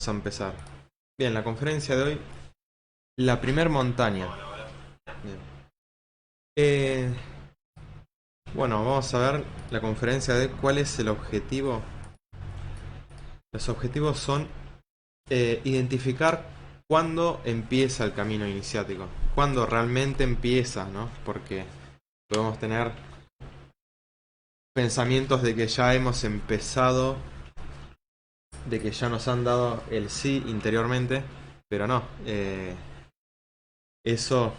Vamos a empezar. Bien, la conferencia de hoy, la primer montaña. Bien. Eh, bueno, vamos a ver la conferencia de cuál es el objetivo. Los objetivos son identificar cuándo empieza el camino iniciático, cuándo realmente empieza, ¿no? Porque podemos tener pensamientos de que ya hemos empezado, de que ya nos han dado el sí interiormente, pero no. Eso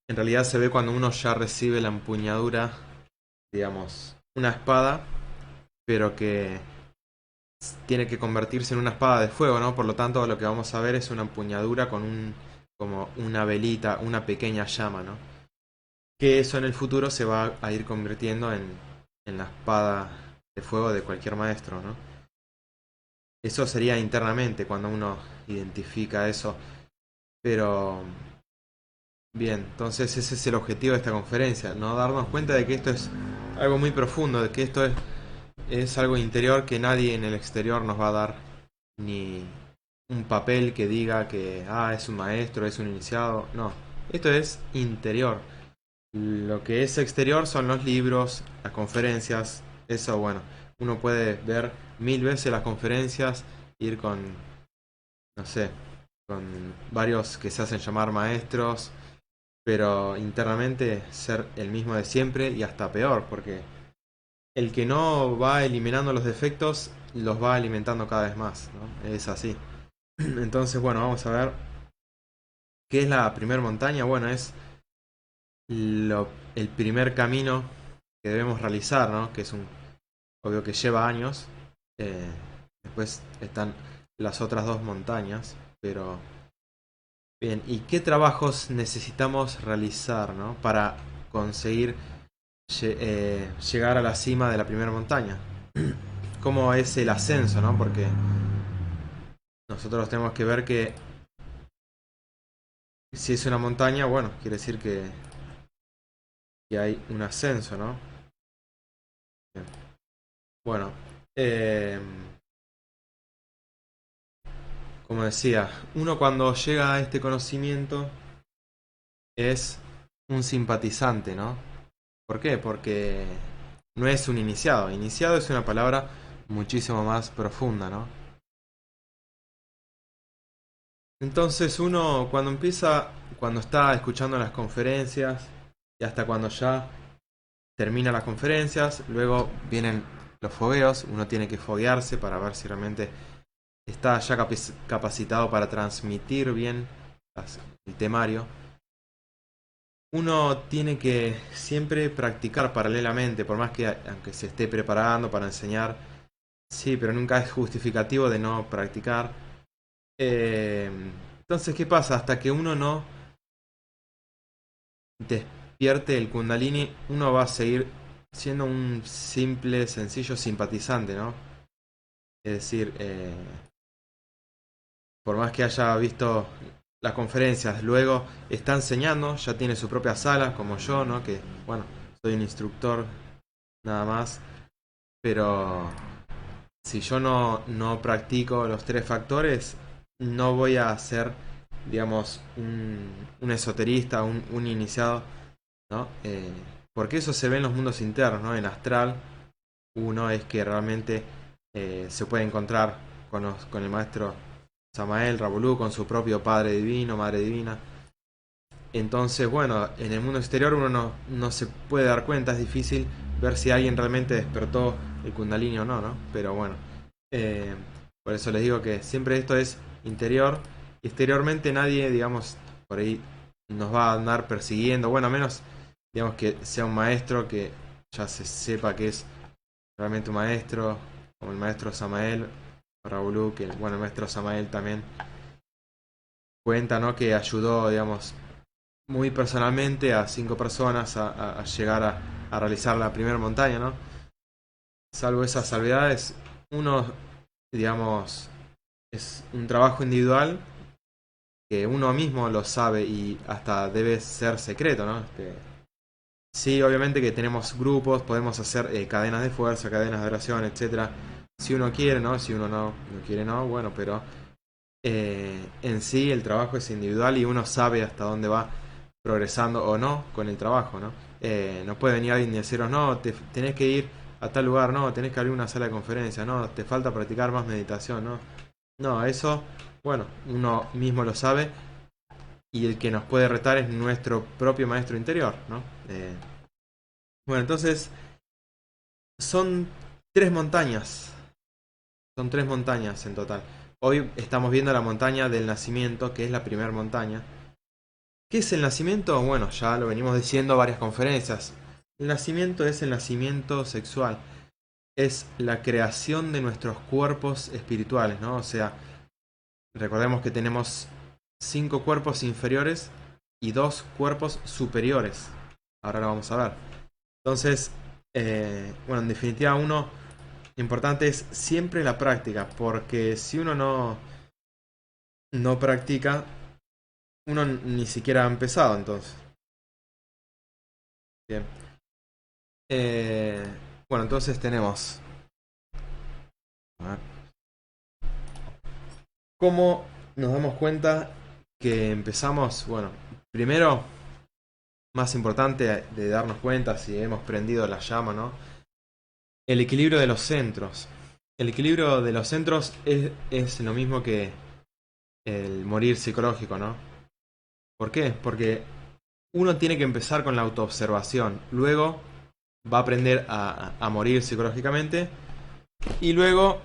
en realidad se ve cuando uno ya recibe la empuñadura, digamos, una espada, pero que tiene que convertirse en una espada de fuego, ¿no? Por lo tanto, lo que vamos a ver es una empuñadura con como una velita, una pequeña llama, ¿no? Que eso en el futuro se va a ir convirtiendo en la espada de fuego de cualquier maestro, ¿no? Eso sería internamente cuando uno identifica eso, pero bien, entonces ese es el objetivo de esta conferencia, no darnos cuenta de que esto es algo muy profundo, de que esto es algo interior que nadie en el exterior nos va a dar, ni un papel que diga que es un maestro, es un iniciado, no, esto es interior. Lo que es exterior son los libros, las conferencias, eso bueno, uno puede ver mil veces las conferencias, ir con, no sé, con varios que se hacen llamar maestros, pero internamente ser el mismo de siempre y hasta peor, porque el que no va eliminando los defectos los va alimentando cada vez más, ¿no? Es así. Entonces, bueno, vamos a ver qué es la primer montaña. Bueno, es el primer camino que debemos realizar, ¿no? Que es un obvio que lleva años. Eh, Después están las otras dos montañas, pero bien, ¿y qué trabajos necesitamos realizar, ¿no? Para conseguir llegar a la cima de la primera montaña? ¿Cómo es el ascenso, no? Porque nosotros tenemos que ver que si es una montaña, bueno, quiere decir que hay un ascenso, ¿no? Bien. Bueno, eh, como decía, uno cuando llega a este conocimiento es un simpatizante, ¿no? ¿Por qué? Porque no es un iniciado. Iniciado es una palabra muchísimo más profunda, ¿no? Entonces uno cuando empieza, cuando está escuchando las conferencias y hasta cuando ya termina las conferencias, luego vienen los fogueos, uno tiene que foguearse para ver si realmente está ya capacitado para transmitir bien el temario. Uno tiene que siempre practicar paralelamente, por más que aunque se esté preparando para enseñar, sí, pero nunca es justificativo de no practicar. Eh, entonces, ¿qué pasa? Hasta que uno no despierte el Kundalini, uno va a seguir siendo un simple, sencillo simpatizante, ¿no? Es decir, por más que haya visto las conferencias, luego está enseñando, ya tiene su propia sala, como yo, ¿no? Que, bueno, soy un instructor nada más, pero si yo no practico los tres factores, no voy a ser, digamos, un esoterista, un iniciado, ¿no? Porque eso se ve en los mundos internos, ¿no? En astral, uno es que realmente se puede encontrar con el maestro Samael, Rabulú, con su propio Padre Divino, Madre Divina. Entonces, bueno, en el mundo exterior uno no se puede dar cuenta, es difícil ver si alguien realmente despertó el Kundalini o no, ¿no? Pero bueno, eh, por eso les digo que siempre esto es interior. Exteriormente nadie, digamos, por ahí nos va a andar persiguiendo. Bueno, a menos, digamos, que sea un maestro que ya se sepa que es realmente un maestro, como el maestro Samael, Raulú, que bueno, el maestro Samael también cuenta, ¿no? Que ayudó, digamos, muy personalmente a cinco personas a llegar a realizar la primera montaña, ¿no? Salvo esas salvedades, uno, digamos, es un trabajo individual que uno mismo lo sabe y hasta debe ser secreto, ¿no? Sí, obviamente que tenemos grupos, podemos hacer cadenas de fuerza, cadenas de oración, etcétera. Si uno quiere, ¿no? Si uno no quiere, no, bueno, pero en sí el trabajo es individual y uno sabe hasta dónde va progresando o no con el trabajo, ¿no? No puede venir alguien y deciros, no, tenés que ir a tal lugar, no, tenés que abrir una sala de conferencia, no, te falta practicar más meditación, no. No, eso, bueno, uno mismo lo sabe y el que nos puede retar es nuestro propio maestro interior, ¿no? Bueno, entonces son tres montañas, son tres montañas en total. Hoy estamos viendo la montaña del nacimiento, que es la primera montaña. ¿Qué es el nacimiento? Bueno, ya lo venimos diciendo varias conferencias. El nacimiento es el nacimiento sexual. Es la creación de nuestros cuerpos espirituales, ¿no? O sea, recordemos que tenemos 5 cuerpos inferiores y 2 cuerpos superiores. Ahora lo vamos a ver. Entonces, bueno, en definitiva, uno importante es siempre la práctica, porque si uno no practica, uno ni siquiera ha empezado, entonces. Bien. Eh, bueno, entonces tenemos. A ver, ¿cómo nos damos cuenta que empezamos? Bueno, primero, más importante de darnos cuenta si hemos prendido la llama, ¿no? El equilibrio de los centros. El equilibrio de los centros es lo mismo que el morir psicológico, ¿no? ¿Por qué? Porque uno tiene que empezar con la autoobservación, luego va a aprender a morir psicológicamente y luego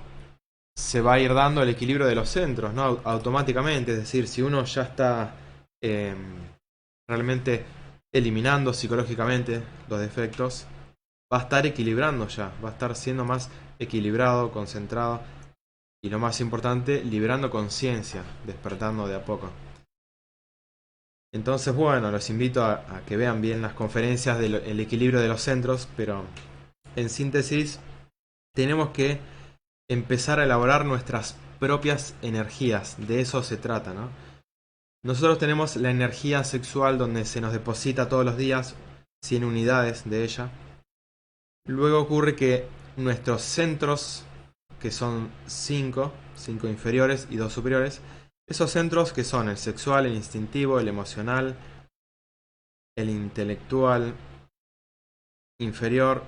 se va a ir dando el equilibrio de los centros, ¿no? Automáticamente, es decir, si uno ya está eh, realmente eliminando psicológicamente los defectos, va a estar equilibrando ya, va a estar siendo más equilibrado, concentrado y lo más importante, liberando conciencia, despertando de a poco. Entonces, bueno, los invito a que vean bien las conferencias del equilibrio de los centros, pero en síntesis, tenemos que empezar a elaborar nuestras propias energías, de eso se trata, ¿no? Nosotros tenemos la energía sexual donde se nos deposita todos los días 100 unidades de ella. Luego ocurre que nuestros centros, que son 5 inferiores y 2 superiores, esos centros que son el sexual, el instintivo, el emocional, el intelectual inferior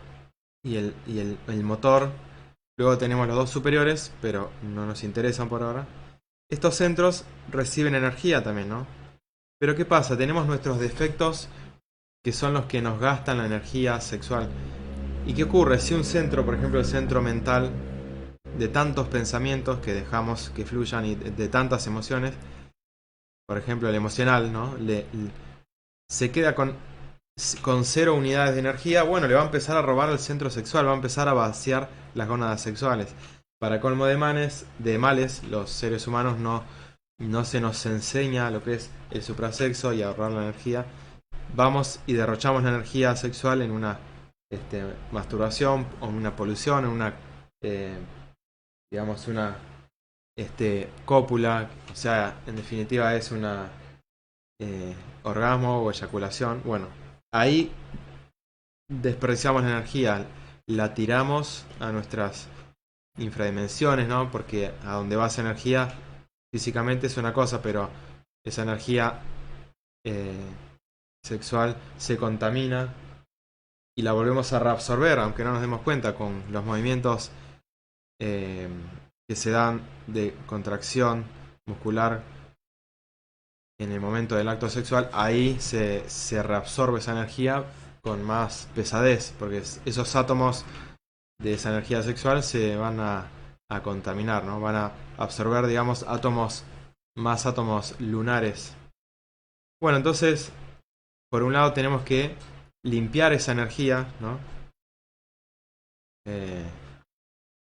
y el motor. Luego tenemos los 2 superiores, pero no nos interesan por ahora. Estos centros reciben energía también, ¿no? Pero ¿qué pasa? Tenemos nuestros defectos que son los que nos gastan la energía sexual. ¿Y qué ocurre? Si un centro, por ejemplo el centro mental, de tantos pensamientos que dejamos que fluyan y de tantas emociones, por ejemplo el emocional, ¿no? Se queda con 0 unidades de energía, bueno, le va a empezar a robar al centro sexual, va a empezar a vaciar las gónadas sexuales. Para colmo de males, los seres humanos no se nos enseña lo que es el suprasexo y ahorrar la energía. Vamos y derrochamos la energía sexual en una masturbación o en una polución, en una, digamos, una cópula, o sea, en definitiva es una orgasmo o eyaculación. Bueno, ahí desperdiciamos la energía, la tiramos a nuestras infradimensiones, ¿no? Porque a donde va esa energía físicamente es una cosa, pero esa energía eh, sexual se contamina y la volvemos a reabsorber, aunque no nos demos cuenta, con los movimientos eh, que se dan de contracción muscular en el momento del acto sexual. Ahí se reabsorbe esa energía con más pesadez, porque esos átomos de esa energía sexual se van a contaminar, ¿no? Van a absorber, digamos, más átomos lunares. Bueno, entonces, por un lado tenemos que limpiar esa energía, ¿no? Eh,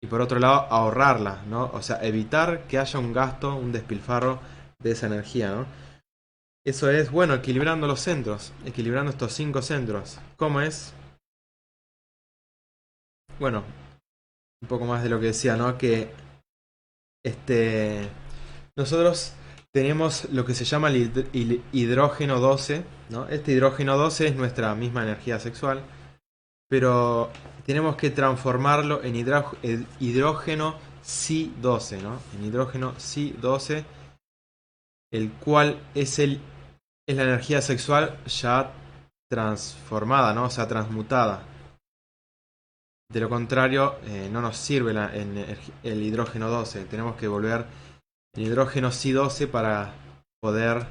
y por otro lado, ahorrarla, ¿no? O sea, evitar que haya un gasto, un despilfarro de esa energía, ¿no? Eso es, bueno, equilibrando los centros, equilibrando estos 5 centros. ¿Cómo es? Bueno, un poco más de lo que decía, ¿no? Que nosotros tenemos lo que se llama el hidrógeno 12, ¿no? Este hidrógeno 12 es nuestra misma energía sexual, pero tenemos que transformarlo en hidrógeno Si 12, ¿no? En hidrógeno Si 12 el cual es la energía sexual ya transformada, ¿no? O sea, transmutada. De lo contrario, no nos sirve el hidrógeno 12. Tenemos que volver el hidrógeno Si-12 para poder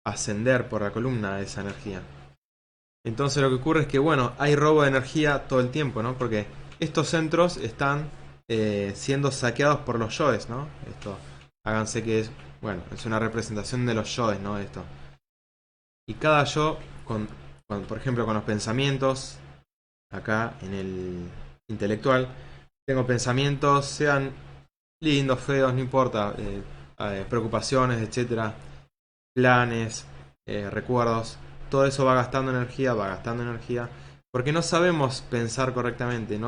ascender por la columna de esa energía. Entonces lo que ocurre es que, bueno, hay robo de energía todo el tiempo, ¿no? Porque estos centros están siendo saqueados por los yoes, ¿no? Esto, háganse que es, bueno, es una representación de los yoes, ¿no? Esto. Y cada yo, por ejemplo, con los pensamientos, acá en el intelectual, tengo pensamientos, sean lindos, feos, no importa, preocupaciones, etcétera, planes, recuerdos, todo eso va gastando energía, porque no sabemos pensar correctamente.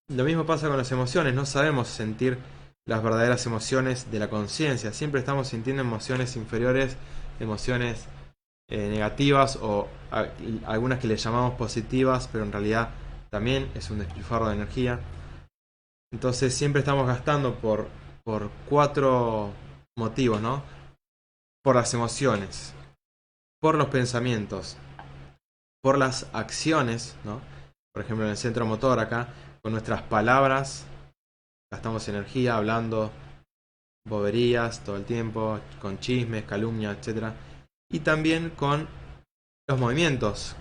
Lo mismo pasa con las emociones, no sabemos sentir las verdaderas emociones de la conciencia, siempre estamos sintiendo emociones inferiores, emociones negativas o algunas que le llamamos positivas, pero en realidad también es un despilfarro de energía. Entonces siempre estamos gastando por cuatro motivos, ¿no? Por las emociones, por los pensamientos, por las acciones, ¿no? Por ejemplo, en el centro motor acá, con nuestras palabras, gastamos energía hablando boberías todo el tiempo, con chismes, calumnias, etcétera. Y también con los movimientos.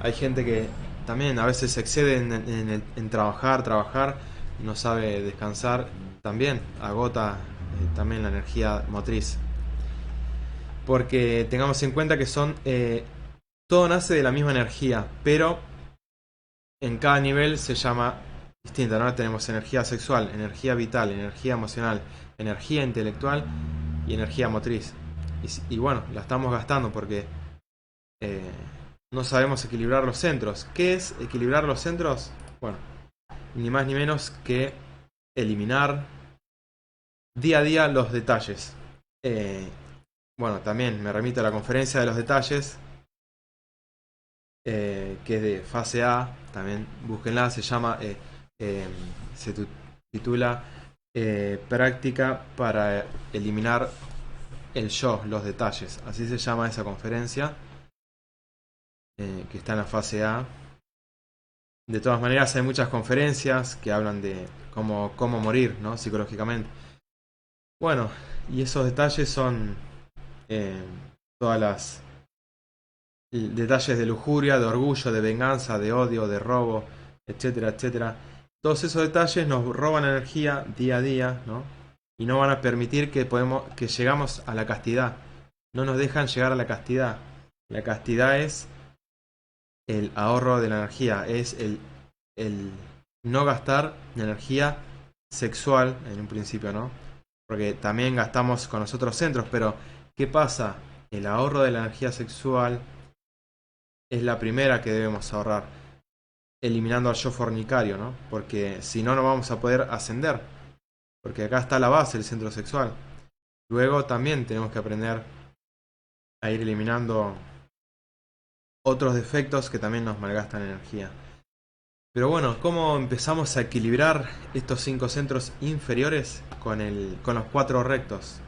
Hay gente que también a veces se excede en trabajar, no sabe descansar, también agota también la energía motriz. Porque tengamos en cuenta que todo nace de la misma energía, pero en cada nivel se llama distinta, ¿no? Tenemos energía sexual, energía vital, energía emocional, energía intelectual y energía motriz. Y bueno, la estamos gastando porque eh, no sabemos equilibrar los centros. ¿Qué es equilibrar los centros? Bueno, ni más ni menos que eliminar día a día los detalles. Bueno, también me remito a la conferencia de los detalles, que es de fase A, también búsquenla, eh, se titula Práctica para eliminar el yo, los detalles. Así se llama esa conferencia, que está en la fase A. De todas maneras, hay muchas conferencias que hablan de cómo morir, ¿no? Psicológicamente. Bueno, y esos detalles son eh, todas las detalles de lujuria, de orgullo, de venganza, de odio, de robo, etcétera, etcétera. Todos esos detalles nos roban energía día a día, ¿no? Y no van a permitir que llegamos a la castidad. No nos dejan llegar a la castidad. La castidad es el ahorro de la energía, es el no gastar energía sexual en un principio, ¿no? Porque también gastamos con los otros centros, pero ¿qué pasa? El ahorro de la energía sexual es la primera que debemos ahorrar, eliminando al yo fornicario, ¿no? Porque si no, no vamos a poder ascender, porque acá está la base, el centro sexual. Luego también tenemos que aprender a ir eliminando otros defectos que también nos malgastan energía. Pero bueno, ¿cómo empezamos a equilibrar estos 5 centros inferiores con los 4 rectos?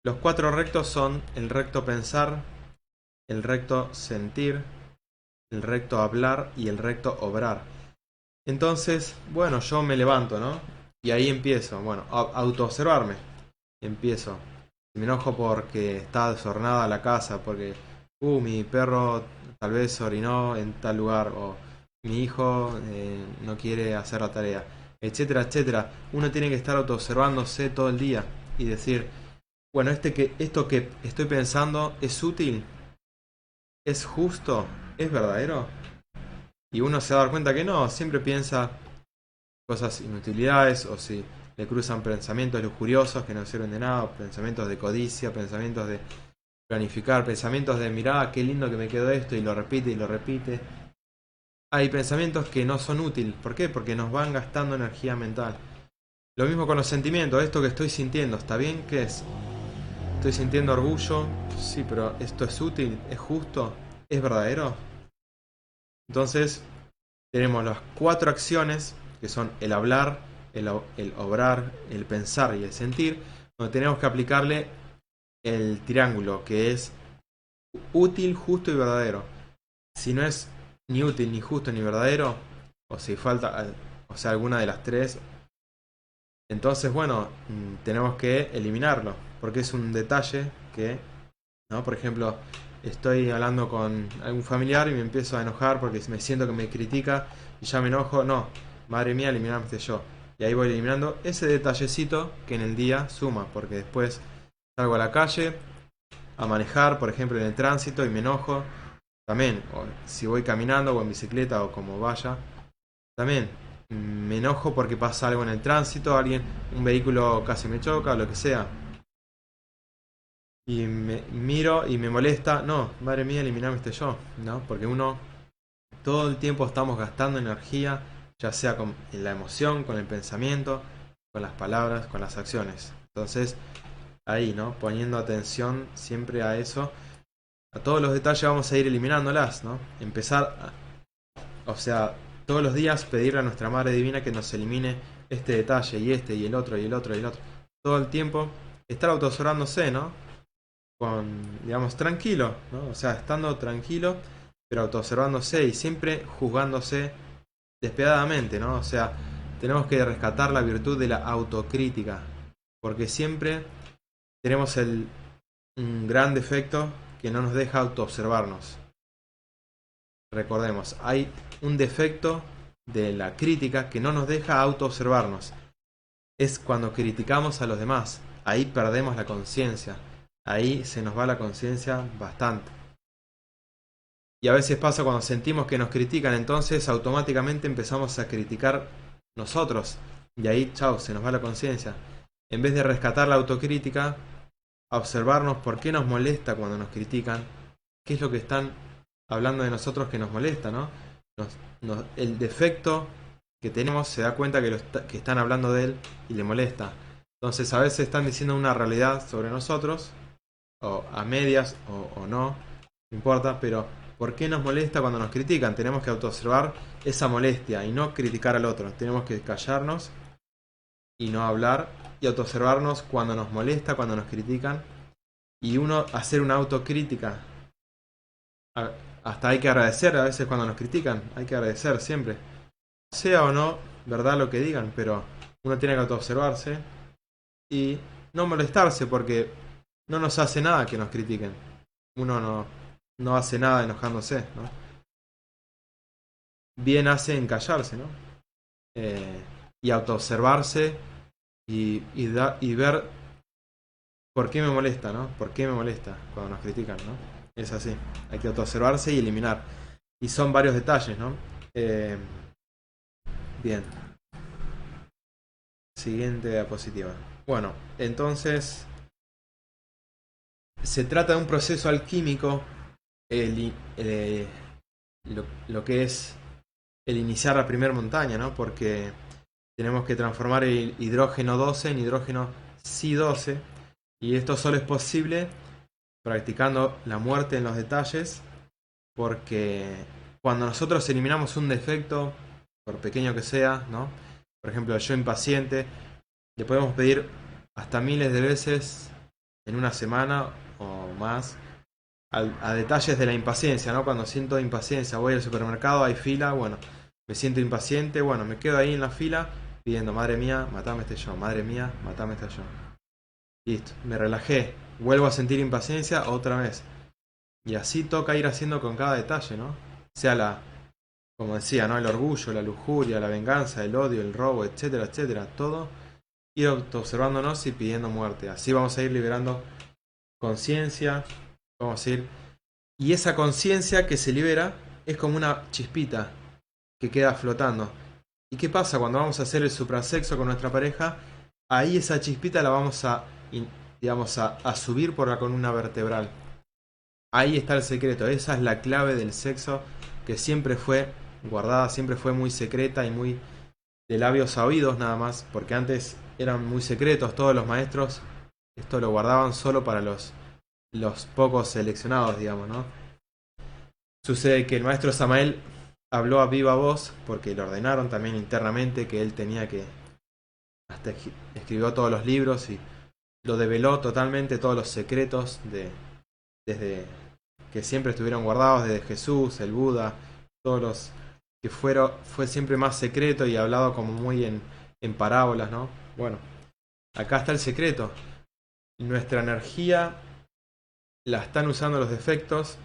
Los 4 rectos son el recto pensar, el recto sentir, el recto hablar y el recto obrar. Entonces, bueno, yo me levanto, ¿no? Y ahí empiezo, bueno, a autoobservarme. Empiezo. Me enojo porque está desordenada la casa, porque mi perro tal vez orinó en tal lugar, o mi hijo no quiere hacer la tarea, etcétera, etcétera. Uno tiene que estar autoobservándose todo el día y decir, bueno, esto que estoy pensando es útil, es justo, es verdadero. Y uno se va a dar cuenta que no, siempre piensa cosas inutilidades, o si le cruzan pensamientos lujuriosos que no sirven de nada, pensamientos de codicia, pensamientos de planificar, pensamientos de mirá, qué lindo que me quedó esto, y lo repite y lo repite. Hay pensamientos que no son útiles. ¿Por qué? Porque nos van gastando energía mental. Lo mismo con los sentimientos. Esto que estoy sintiendo, ¿está bien? ¿Qué es? Estoy sintiendo orgullo. Sí, pero ¿esto es útil? ¿Es justo? ¿Es verdadero? Entonces, tenemos las 4 acciones, que son el hablar, el obrar, el pensar y el sentir, donde tenemos que aplicarle el triángulo, que es útil, justo y verdadero. Si no es ni útil, ni justo, ni verdadero, o si falta, o sea, alguna de las tres, entonces, bueno, tenemos que eliminarlo, porque es un detalle que, ¿no? Por ejemplo, estoy hablando con algún familiar y me empiezo a enojar porque me siento que me critica y ya me enojo. No, madre mía, eliminame yo. Y ahí voy eliminando ese detallecito que en el día suma, porque después salgo a la calle a manejar, por ejemplo, en el tránsito y me enojo. También, o si voy caminando o en bicicleta o como vaya, también me enojo porque pasa algo en el tránsito, alguien, un vehículo casi me choca o lo que sea. Y me miro y me molesta, no, madre mía, eliminame yo, ¿no? Porque uno todo el tiempo estamos gastando energía, ya sea con la emoción, con el pensamiento, con las palabras, con las acciones. Entonces, ahí, ¿no? Poniendo atención siempre a eso, a todos los detalles vamos a ir eliminándolas, ¿no? Empezar, o sea, todos los días pedirle a nuestra Madre Divina que nos elimine este detalle y este y el otro y el otro y el otro. Todo el tiempo estar autoobservándose, ¿no? Con, digamos, tranquilo, ¿no? O sea, estando tranquilo, pero autoobservándose y siempre juzgándose despiadadamente, ¿no? O sea, tenemos que rescatar la virtud de la autocrítica, porque siempre tenemos un gran defecto que no nos deja autoobservarnos. Recordemos, hay un defecto de la crítica que no nos deja autoobservarnos. Es cuando criticamos a los demás. Ahí perdemos la conciencia. Ahí se nos va la conciencia bastante. Y a veces pasa cuando sentimos que nos critican, entonces automáticamente empezamos a criticar nosotros. Y ahí, chao, se nos va la conciencia. En vez de rescatar la autocrítica, a observarnos por qué nos molesta cuando nos critican, qué es lo que están hablando de nosotros que nos molesta, ¿no? El defecto que tenemos se da cuenta que están hablando de él y le molesta. Entonces a veces están diciendo una realidad sobre nosotros, o a medias, o no, no importa, pero ¿por qué nos molesta cuando nos critican? Tenemos que autoobservar esa molestia y no criticar al otro. Tenemos que callarnos y no hablar y autoobservarnos cuando nos molesta, cuando nos critican y uno hacer una autocrítica. Hasta hay que agradecer a veces cuando nos critican, hay que agradecer siempre. Sea o no verdad lo que digan, pero uno tiene que autoobservarse y no molestarse porque no nos hace nada que nos critiquen. Uno no hace nada enojándose, ¿no? Bien hace en callarse, ¿no? Y autoobservarse y ver por qué me molesta, ¿no? ¿Por qué me molesta cuando nos critican, ¿no? Es así, hay que autoobservarse y eliminar. Y son varios detalles, ¿no? Bien, siguiente diapositiva. Bueno, entonces se trata de un proceso alquímico, lo que es el iniciar la primera montaña, ¿no? Porque tenemos que transformar el hidrógeno 12 en hidrógeno Si12 y esto solo es posible practicando la muerte en los detalles, porque cuando nosotros eliminamos un defecto, por pequeño que sea, ¿no? Por ejemplo, yo impaciente, le podemos pedir hasta miles de veces en una semana o más a detalles de la impaciencia, ¿no? Cuando siento impaciencia, voy al supermercado, hay fila, bueno, me siento impaciente, bueno, me quedo ahí en la fila pidiendo, madre mía, matame yo, madre mía, matame yo. Listo, me relajé, vuelvo a sentir impaciencia otra vez. Y así toca ir haciendo con cada detalle, ¿no? Sea como decía, ¿no? El orgullo, la lujuria, la venganza, el odio, el robo, etcétera, etcétera. Todo ir observándonos y pidiendo muerte. Así vamos a ir liberando conciencia, vamos a ir... Y esa conciencia que se libera es como una chispita que queda flotando. ¿Y qué pasa cuando vamos a hacer el suprasexo con nuestra pareja? Ahí esa chispita la vamos digamos, a subir por la columna vertebral. Ahí está el secreto, esa es la clave del sexo que siempre fue guardada, siempre fue muy secreta y muy de labios a oídos nada más, porque antes eran muy secretos, todos los maestros esto lo guardaban solo para los pocos seleccionados, digamos, ¿no? Sucede que el maestro Samael habló a viva voz porque le ordenaron también internamente que él tenía que... Hasta escribió todos los libros y lo develó totalmente, todos los secretos desde que siempre estuvieron guardados, desde Jesús, el Buda, todos los que fue siempre más secreto y hablado como muy en parábolas, ¿no? Bueno, acá está el secreto. Nuestra energía la están usando los defectos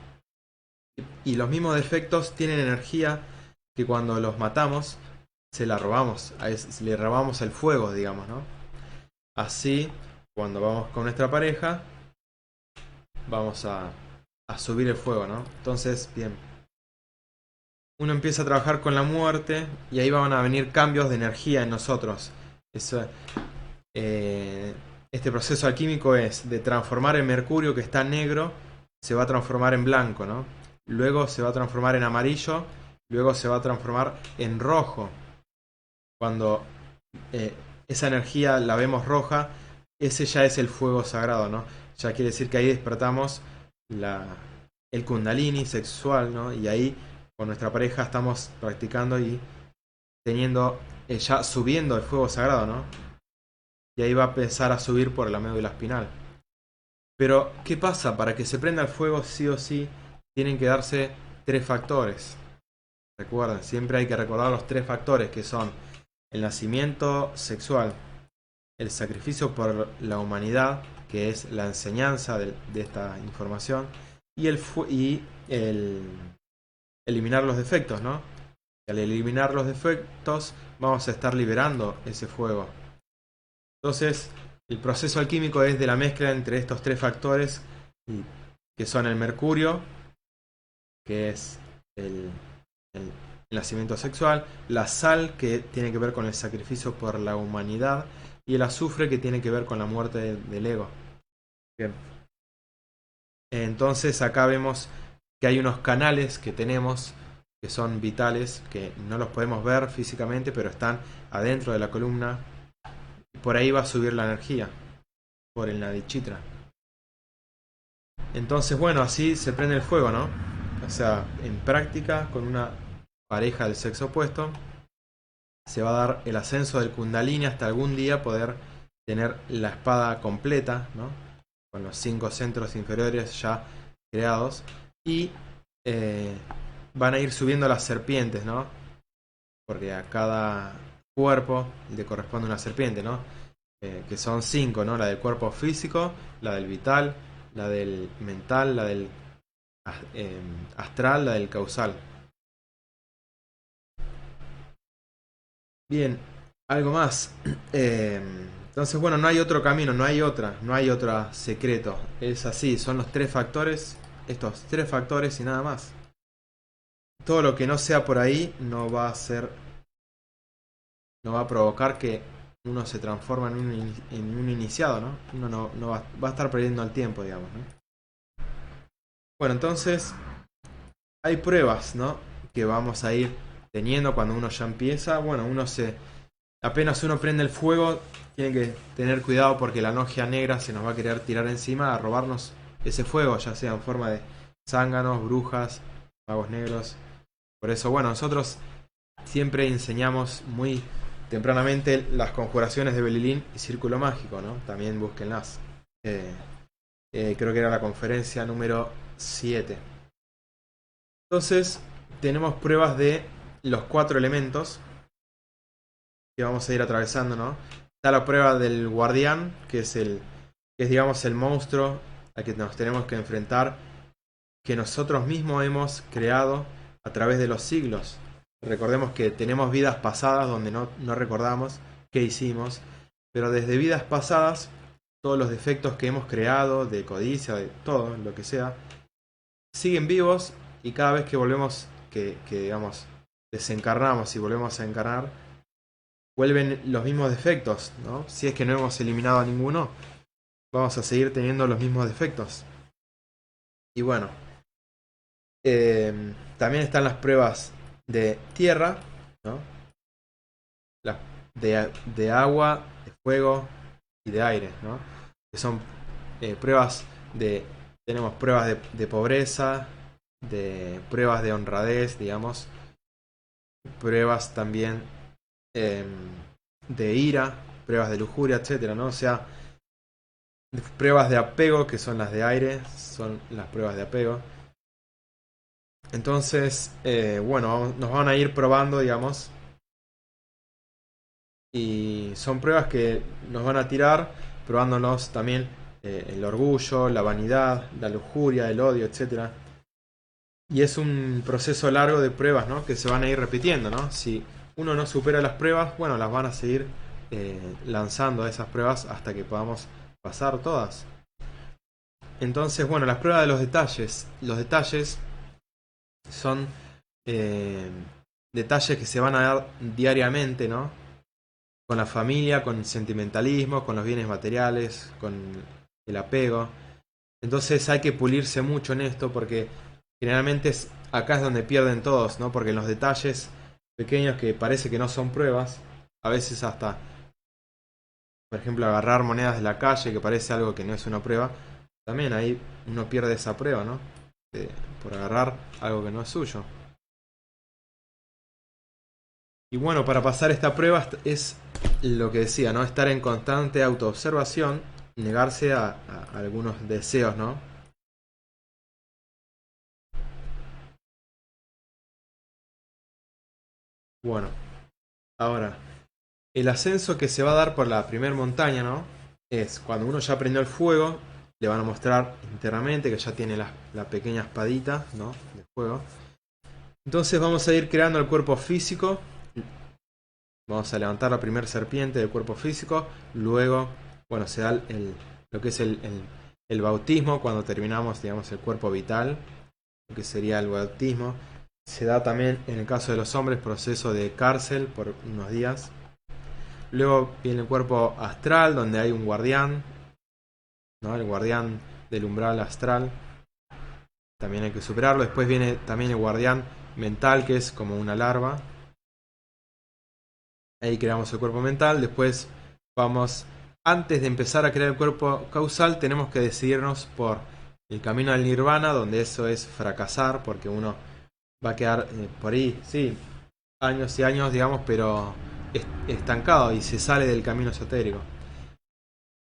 y los mismos defectos tienen energía que cuando los matamos se la robamos, le robamos el fuego, digamos, ¿no? Así, cuando vamos con nuestra pareja, vamos a subir el fuego, ¿no? Entonces, bien, uno empieza a trabajar con la muerte y ahí van a venir cambios de energía en nosotros. Eso, este proceso alquímico es de transformar el mercurio que está negro, se va a transformar en blanco, ¿no? Luego se va a transformar en amarillo, luego se va a transformar en rojo. Cuando eh, esa energía la vemos roja, ese ya es el fuego sagrado, ¿no? Ya quiere decir que ahí despertamos el kundalini sexual, ¿no? Y ahí con nuestra pareja estamos practicando y teniendo, ya subiendo el fuego sagrado, ¿no? Y ahí va a empezar a subir por la médula espinal. Pero, ¿qué pasa? Para que se prenda el fuego, sí o sí, tienen que darse 3 factores. Recuerden, siempre hay que recordar los 3 factores que son el nacimiento sexual, el sacrificio por la humanidad, que es la enseñanza de esta información, y el eliminar los defectos, ¿no? Y al eliminar los defectos vamos a estar liberando ese fuego. Entonces, el proceso alquímico es de la mezcla entre estos 3 factores, que son el mercurio, que es el nacimiento sexual, la sal, que tiene que ver con el sacrificio por la humanidad, y el azufre, que tiene que ver con la muerte del ego. Bien. Entonces acá vemos que hay unos canales que tenemos que son vitales, que no los podemos ver físicamente, pero están adentro de la columna. Y por ahí va a subir la energía, por el Nadichitra. Entonces, bueno, así se prende el fuego, ¿no? O sea, en práctica, con una pareja del sexo opuesto, se va a dar el ascenso del Kundalini hasta algún día poder tener la espada completa, ¿no? Con los 5 centros inferiores ya creados. Y van a ir subiendo las serpientes, ¿no? Porque a cada cuerpo le corresponde una serpiente, ¿no? Que son 5, ¿no? La del cuerpo físico, la del vital, la del mental, la del astral, la del causal. Bien, algo más. Entonces, bueno, no hay otro camino, no hay otro secreto. Es así, son los 3 factores, estos 3 factores y nada más. Todo lo que no sea por ahí no va a provocar que uno se transforma en un iniciado, ¿no? Uno no va a estar perdiendo el tiempo, digamos, ¿no? Bueno, entonces hay pruebas, ¿no? Que vamos a ir teniendo cuando uno ya empieza. Bueno, apenas uno prende el fuego, tiene que tener cuidado porque la logia negra se nos va a querer tirar encima a robarnos ese fuego, ya sea en forma de zánganos, brujas, magos negros. Por eso, bueno, nosotros siempre enseñamos muy tempranamente las conjuraciones de Belilín y Círculo Mágico, ¿no? También búsquenlas. Creo que era la conferencia número 7. Entonces, tenemos pruebas de los 4 elementos que vamos a ir atravesando, ¿no? Está la prueba del guardián, que es digamos el monstruo al que nos tenemos que enfrentar, que nosotros mismos hemos creado a través de los siglos. Recordemos que tenemos vidas pasadas donde no recordamos qué hicimos, pero desde vidas pasadas, todos los defectos que hemos creado, de codicia, de todo, lo que sea, siguen vivos y cada vez que volvemos, que digamos, desencarnamos y volvemos a encarnar, vuelven los mismos defectos, ¿no? Si es que no hemos eliminado a ninguno, vamos a seguir teniendo los mismos defectos. Y bueno, también están las pruebas de tierra, ¿no? Las de agua, de fuego y de aire, ¿no? Que son pruebas tenemos pruebas de pobreza, de pruebas de honradez, digamos, pruebas también de ira, pruebas de lujuria, etcétera, ¿no? O sea, Pruebas de apego, que son las de aire, son las pruebas de apego. Entonces, bueno, nos van a ir probando, digamos, y son pruebas que nos van a tirar, probándonos también el orgullo, la vanidad, la lujuria, el odio, etcétera. Y es un proceso largo de pruebas, ¿no? Que se van a ir repitiendo, ¿no? Si uno no supera las pruebas, bueno, las van a seguir lanzando a esas pruebas hasta que podamos pasar todas. Entonces, bueno, las pruebas de los detalles. Los detalles son eh, detalles que se van a dar diariamente, ¿no? Con la familia, con sentimentalismo, con los bienes materiales, con el apego. Entonces hay que pulirse mucho en esto porque generalmente acá es donde pierden todos, ¿no? Porque en los detalles pequeños que parece que no son pruebas, a veces hasta, por ejemplo, agarrar monedas de la calle, que parece algo que no es una prueba, también ahí uno pierde esa prueba, ¿no? Por agarrar algo que no es suyo. Y bueno, para pasar esta prueba es lo que decía, ¿no? Estar en constante autoobservación, negarse a algunos deseos, ¿no? Bueno, ahora, el ascenso que se va a dar por la primera montaña, ¿no? Es cuando uno ya prendió el fuego, le van a mostrar internamente que ya tiene la pequeña espadita, ¿no? De fuego. Entonces vamos a ir creando el cuerpo físico. Vamos a levantar la primera serpiente del cuerpo físico. Luego, bueno, se da lo que es el bautismo cuando terminamos, digamos, el cuerpo vital, lo que sería el bautismo. Se da también, en el caso de los hombres, proceso de cárcel por unos días. Luego viene el cuerpo astral, donde hay un guardián, ¿no? El guardián del umbral astral. También hay que superarlo. Después viene también el guardián mental, que es como una larva. Ahí creamos el cuerpo mental. Después vamos, antes de empezar a crear el cuerpo causal, tenemos que decidirnos por el camino al nirvana, donde eso es fracasar, porque uno va a quedar por ahí, sí, años y años, digamos, pero estancado y se sale del camino esotérico.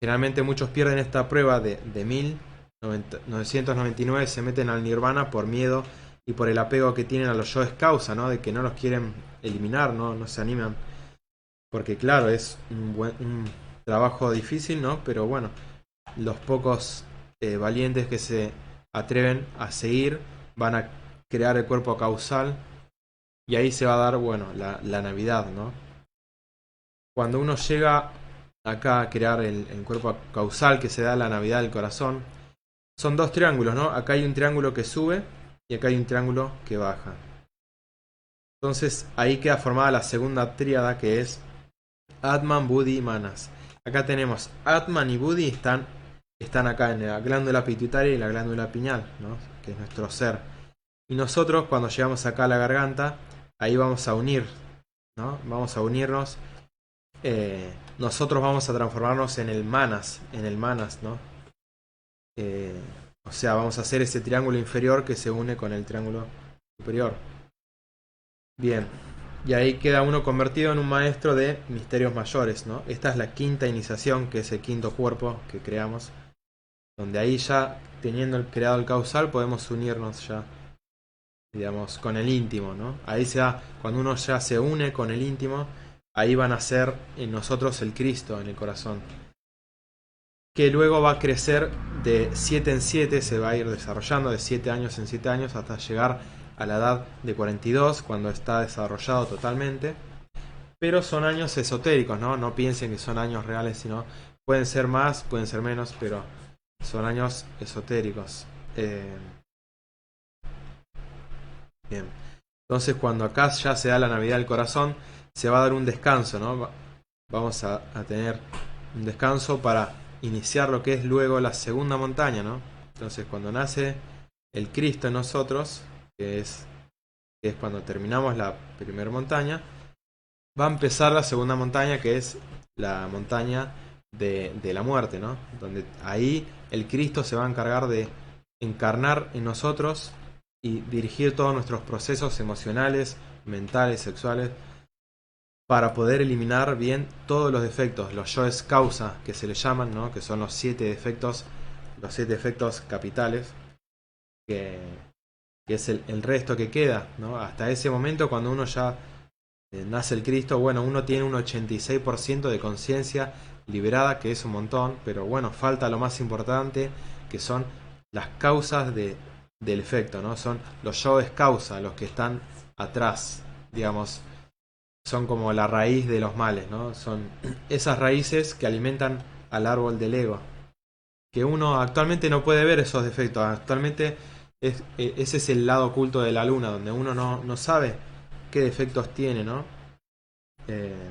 Generalmente muchos pierden esta prueba de 1999, se meten al nirvana por miedo y por el apego que tienen a los yoes causa, ¿no? De que no los quieren eliminar, no se animan. Porque claro, es un trabajo difícil, ¿no? Pero bueno, los pocos valientes que se atreven a seguir van a crear el cuerpo causal y ahí se va a dar, bueno, la Navidad, ¿no? Cuando uno llega acá a crear el cuerpo causal que se da la Navidad del corazón, son dos triángulos, ¿no? Acá hay un triángulo que sube y acá hay un triángulo que baja. Entonces ahí queda formada la segunda tríada que es Atman, Buddhi y Manas. Acá tenemos Atman y Buddhi están acá en la glándula pituitaria y la glándula pineal, ¿no? Que es nuestro ser. Y nosotros cuando llegamos acá a la garganta, ahí vamos a unir, ¿no? Vamos a unirnos. Nosotros vamos a transformarnos en el Manas, ¿no? Eh, o sea, vamos a hacer ese triángulo inferior que se une con el triángulo superior. Bien, y ahí queda uno convertido en un maestro de misterios mayores, ¿no? Esta es la quinta iniciación, que es el quinto cuerpo que creamos, donde ahí ya, teniendo creado el causal, podemos unirnos ya, digamos, con el íntimo, ¿no? Ahí se da, cuando uno ya se une con el íntimo, ahí van a ser en nosotros el Cristo en el corazón, que luego va a crecer de 7 en 7, se va a ir desarrollando de 7 años en 7 años hasta llegar a la edad de 42, cuando está desarrollado totalmente. Pero son años esotéricos, ¿no? No piensen que son años reales, sino pueden ser más, pueden ser menos, pero son años esotéricos. Bien. Entonces cuando acá ya se da la Navidad del corazón, se va a dar un descanso, ¿no? Vamos a tener un descanso para iniciar lo que es luego la segunda montaña, ¿no? Entonces cuando nace el Cristo en nosotros, que es cuando terminamos la primera montaña, va a empezar la segunda montaña, que es la montaña de la muerte, ¿no? Donde ahí el Cristo se va a encargar de encarnar en nosotros y dirigir todos nuestros procesos emocionales, mentales, sexuales, para poder eliminar bien todos los defectos, los yoes causa que se le llaman, ¿no? Que son los 7 defectos capitales, que, que es el resto que queda, ¿no? Hasta ese momento, cuando uno ya nace el Cristo, bueno, uno tiene un 86% de conciencia liberada, que es un montón, pero bueno, falta lo más importante, que son las causas del efecto, ¿no? Son los yoes causa, los que están atrás, digamos, son como la raíz de los males, ¿no? Son esas raíces que alimentan al árbol del ego, que uno actualmente no puede ver esos defectos. Actualmente ese es el lado oculto de la luna, donde uno no sabe qué defectos tiene, ¿no? Eh,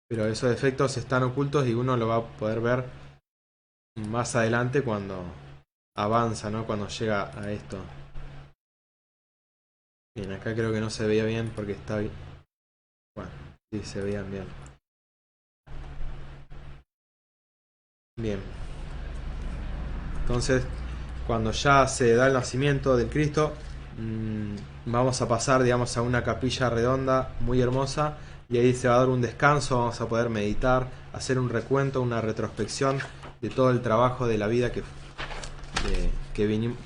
pero esos defectos están ocultos y uno lo va a poder ver más adelante cuando avanza, ¿no? Cuando llega a esto. Bien, acá creo que no se veía bien porque está bien. Bueno, sí se veían bien. Bien. Entonces, cuando ya se da el nacimiento del Cristo, vamos a pasar, digamos, a una capilla redonda muy hermosa y ahí se va a dar un descanso, vamos a poder meditar, hacer un recuento, una retrospección de todo el trabajo de la vida que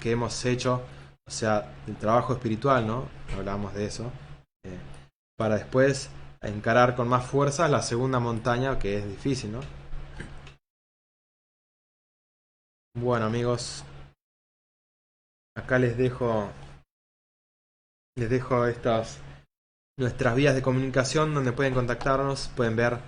hemos hecho, o sea, el trabajo espiritual, ¿no? Hablamos de eso, eh, para después encarar con más fuerza la segunda montaña, que es difícil, ¿no? Bueno, amigos, acá les dejo estas nuestras vías de comunicación donde pueden contactarnos, pueden ver